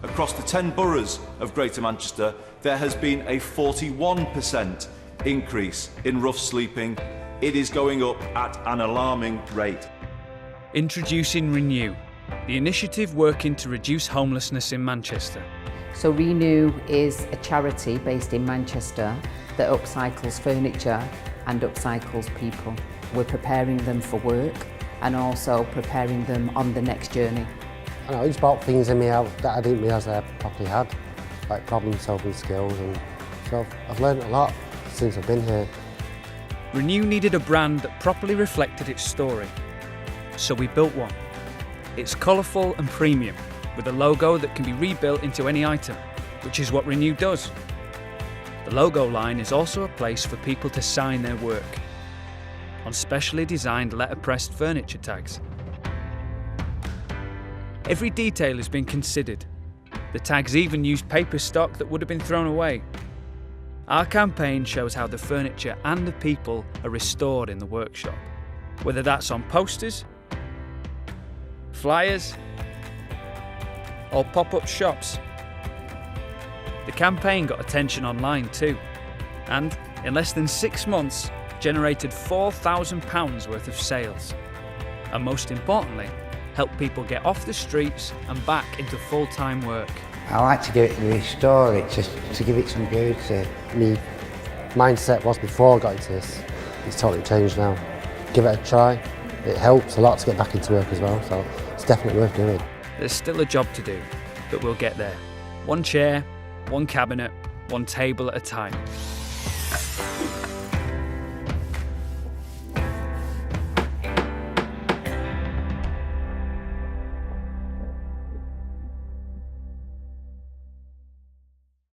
across the 10 boroughs of Greater Manchester, there has been a 41% increase in rough sleeping. It is going up at an alarming rate. Introducing Renew, the initiative working to reduce homelessness in Manchester. So Renew is a charity based in Manchester that upcycles furniture and upcycles people. We're preparing them for work and also preparing them on the next journey. I know, it's brought things in me out that I didn't realise I properly had, like problem-solving skills, and so I've learned a lot since I've been here. Renew needed a brand that properly reflected its story, so we built one. It's colourful and premium, with a logo that can be rebuilt into any item, which is what Renew does. The logo line is also a place for people to sign their work on specially designed letterpressed furniture tags. Every detail has been considered. The tags even used paper stock that would have been thrown away. Our campaign shows how the furniture and the people are restored in the workshop, whether that's on posters, flyers, or pop-up shops. The campaign got attention online too, and in less than 6 months generated £4,000 worth of sales, and most importantly, helped people get off the streets and back into full-time work. I like to give it a restore it, just to give it some beauty. My mindset was before I got into this, it's totally changed now. Give it a try, it helps a lot to get back into work as well, so it's definitely worth doing. There's still a job to do, but we'll get there. One chair, one cabinet, one table at a time.